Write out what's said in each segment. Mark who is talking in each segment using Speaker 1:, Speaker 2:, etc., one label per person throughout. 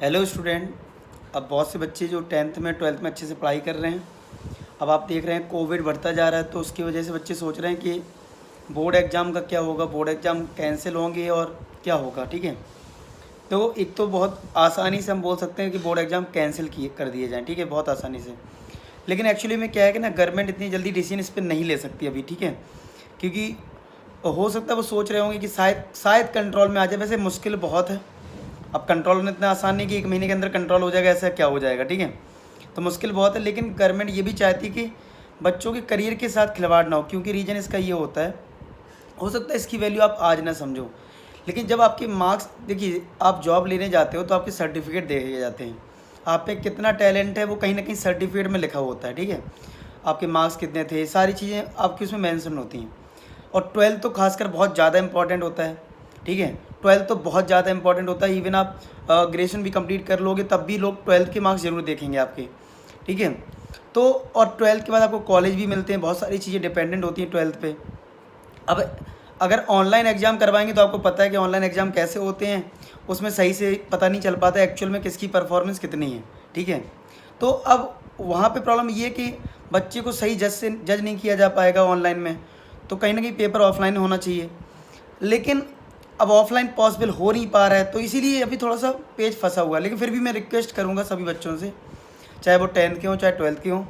Speaker 1: Hello student. अब बहुत से बच्चे जो 10th में 12th में अच्छे से पढ़ाई कर रहे हैं, अब आप देख रहे हैं कोविड बढ़ता जा रहा है, तो उसकी वजह से बच्चे सोच रहे हैं कि बोर्ड एग्ज़ाम का क्या होगा, बोर्ड एग्ज़ाम कैंसिल होंगे और क्या होगा। ठीक है, तो एक तो बहुत आसानी से हम बोल सकते हैं कि बोर्ड एग्ज़ाम कैंसिल किए कर दिए जाएँ। ठीक है, बहुत आसानी से। लेकिन एक्चुअली में क्या है कि ना, गवर्नमेंट इतनी जल्दी डिसीजन इस पर नहीं ले सकती अभी। ठीक है, क्योंकि हो सकता है वो सोच रहे होंगे कि शायद कंट्रोल में आ जाए। वैसे मुश्किल बहुत है, अब कंट्रोल होना इतना आसान नहीं कि 1 महीने के अंदर कंट्रोल हो जाएगा, ऐसा क्या हो जाएगा। ठीक है, तो मुश्किल बहुत है। लेकिन गवर्नमेंट ये भी चाहती कि बच्चों के करियर के साथ खिलवाड़ ना हो, क्योंकि रीज़न इसका ये होता है, हो सकता है इसकी वैल्यू आप आज ना समझो, लेकिन जब आपके मार्क्स, देखिए आप जॉब लेने जाते हो तो आपके सर्टिफिकेट देखे जाते हैं, आप पे कितना टैलेंट है वो कहीं ना कहीं सर्टिफिकेट में लिखा होता है। ठीक है, आपके मार्क्स कितने थे, सारी चीज़ें आपकी उसमें मेंशन होती हैं। और 12th तो खासकर बहुत ज़्यादा इंपॉर्टेंट होता है। ठीक है, 12th तो बहुत ज़्यादा इंपॉर्टेंट होता है। इवन आप ग्रेजुएशन भी कंप्लीट कर लोगे तब भी लोग 12th के मार्क्स ज़रूर देखेंगे आपके। ठीक है, तो और 12th के बाद आपको कॉलेज भी मिलते हैं, बहुत सारी चीज़ें डिपेंडेंट होती हैं 12th पे। अब अगर ऑनलाइन एग्ज़ाम करवाएंगे तो आपको पता है कि ऑनलाइन एग्ज़ाम कैसे होते हैं, उसमें सही से पता नहीं चल पाता एक्चुअल में किसकी परफॉर्मेंस कितनी है। ठीक है, तो अब वहाँ पे प्रॉब्लम ये है कि बच्चे को सही जज नहीं किया जा पाएगा ऑनलाइन में, तो कहीं ना कहीं पेपर ऑफलाइन होना चाहिए। लेकिन अब ऑफलाइन पॉसिबल हो नहीं पा रहा है, तो इसीलिए अभी थोड़ा सा पेज फंसा हुआ है। लेकिन फिर भी मैं रिक्वेस्ट करूँगा सभी बच्चों से, चाहे वो 10th के हों चाहे 12th के हों,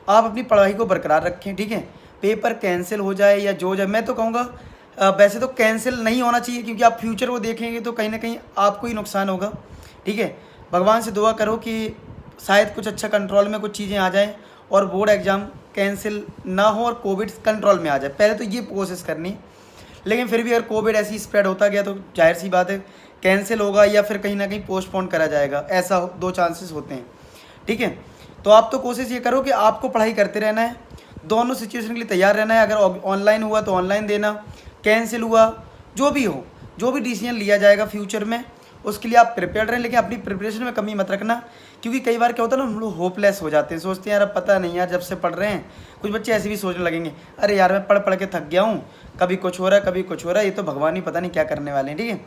Speaker 1: आप अपनी पढ़ाई को बरकरार रखें। ठीक है, पेपर कैंसिल हो जाए या जो जाए, मैं तो कहूँगा वैसे तो कैंसिल नहीं होना चाहिए, क्योंकि आप फ्यूचर को देखेंगे तो कहीं ना कहीं आपको ही नुकसान होगा। ठीक है, भगवान से दुआ करो कि शायद कुछ अच्छा कंट्रोल में कुछ चीज़ें आ जाएँ और बोर्ड एग्ज़ाम कैंसिल ना हो और कोविड कंट्रोल में आ जाए। पहले तो ये कोशिश करनी, लेकिन फिर भी अगर कोविड ऐसी स्प्रेड होता गया तो जाहिर सी बात है कैंसिल होगा या फिर कहीं ना कहीं पोस्टपोन करा जाएगा, ऐसा 2 चांसेस होते हैं। ठीक है, तो आप तो कोशिश ये करो कि आपको पढ़ाई करते रहना है, दोनों सिचुएशन के लिए तैयार रहना है। अगर ऑनलाइन हुआ तो ऑनलाइन देना, कैंसिल हुआ जो भी हो, जो भी डिसीजन लिया जाएगा फ्यूचर में उसके लिए आप प्रिपेयर रहें। लेकिन अपनी प्रिपरेशन में कमी मत रखना, क्योंकि कई बार क्या होता है ना, हम लोग होपलेस हो जाते हैं, सोचते हैं यार अब पता नहीं यार, जब से पढ़ रहे हैं। कुछ बच्चे ऐसे भी सोचने लगेंगे, अरे यार मैं पढ़ पढ़ के थक गया हूँ, कभी कुछ हो रहा है कभी कुछ हो रहा है, ये तो भगवान ही पता नहीं क्या करने वाले हैं। ठीक है,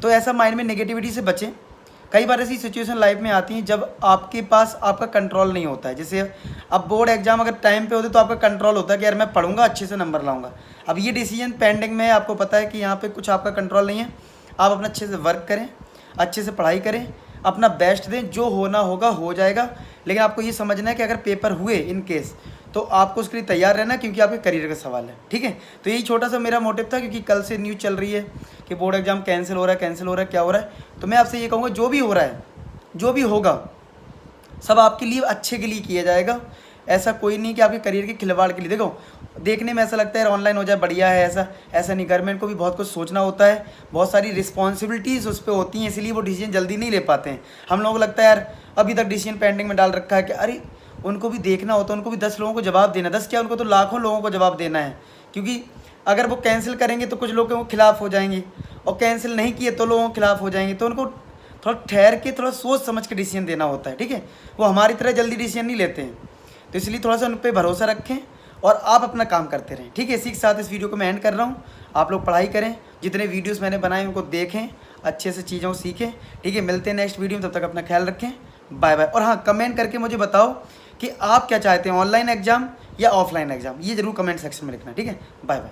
Speaker 1: तो ऐसा माइंड में नेगेटिविटी से बचें। कई बार ऐसी सिचुएशन लाइफ में आती हैं जब आपके पास आपका कंट्रोल नहीं होता है। जैसे अब बोर्ड एग्जाम अगर टाइम पे होते तो आपका कंट्रोल होता है कि यार मैं पढ़ूंगा, अच्छे से नंबर लाऊंगा। अब ये डिसीजन पेंडिंग में है, आपको पता है कि यहाँ पे कुछ आपका कंट्रोल नहीं है। आप अपना अच्छे से वर्क करें, अच्छे से पढ़ाई करें, अपना बेस्ट दें, जो होना होगा हो जाएगा। लेकिन आपको ये समझना है कि अगर पेपर हुए इन केस, तो आपको उसके लिए तैयार रहना, क्योंकि आपके करियर का सवाल है। ठीक है, तो यही छोटा सा मेरा मोटिव था, क्योंकि कल से न्यूज़ चल रही है कि बोर्ड एग्जाम कैंसिल हो रहा है, कैंसिल हो रहा है, क्या हो रहा है। तो मैं आपसे ये कहूँगा, जो भी हो रहा है, जो भी होगा, सब आपके लिए अच्छे के लिए किया जाएगा। ऐसा कोई नहीं कि आपके करियर के खिलवाड़ के लिए। देखो, देखने में ऐसा लगता है ऑनलाइन हो जाए बढ़िया है, ऐसा ऐसा नहीं। गवर्नमेंट को भी बहुत कुछ सोचना होता है, बहुत सारी रिस्पॉन्सिबिलिटीज़ उस पर होती हैं, इसलिए वो डिसीजन जल्दी नहीं ले पाते हैं। हम लोगों को लगता है यार अभी तक डिसीजन पेंडिंग में डाल रखा है कि अरे उनको भी देखना होता है, उनको भी 10 लोगों को जवाब देना, 10 क्या, उनको तो लाखों लोगों को जवाब देना है। क्योंकि अगर वो कैंसिल करेंगे तो कुछ लोगों के खिलाफ हो जाएंगे, और कैंसिल नहीं किए तो लोगों के खिलाफ हो जाएंगे। तो उनको थोड़ा ठहर के, थोड़ा सोच समझ के डिसीजन देना होता है। ठीक है, वो हमारी तरह जल्दी डिसीजन नहीं लेते हैं, तो इसलिए थोड़ा सा उन पर भरोसा रखें और आप अपना काम करते रहें। ठीक है, इसी के साथ इस वीडियो को मैं एंड कर रहा हूँ। आप लोग पढ़ाई करें, जितने वीडियोस मैंने बनाए उनको देखें, अच्छे से चीज़ों को सीखें। ठीक है, मिलते हैं नेक्स्ट वीडियो में, तब तक अपना ख्याल रखें। Bye bye. और हाँ, कमेंट करके मुझे बताओ कि आप क्या चाहते हैं, ऑनलाइन एग्जाम या ऑफलाइन एग्जाम, ये जरूर कमेंट सेक्शन में लिखना। ठीक है, बाय बाय।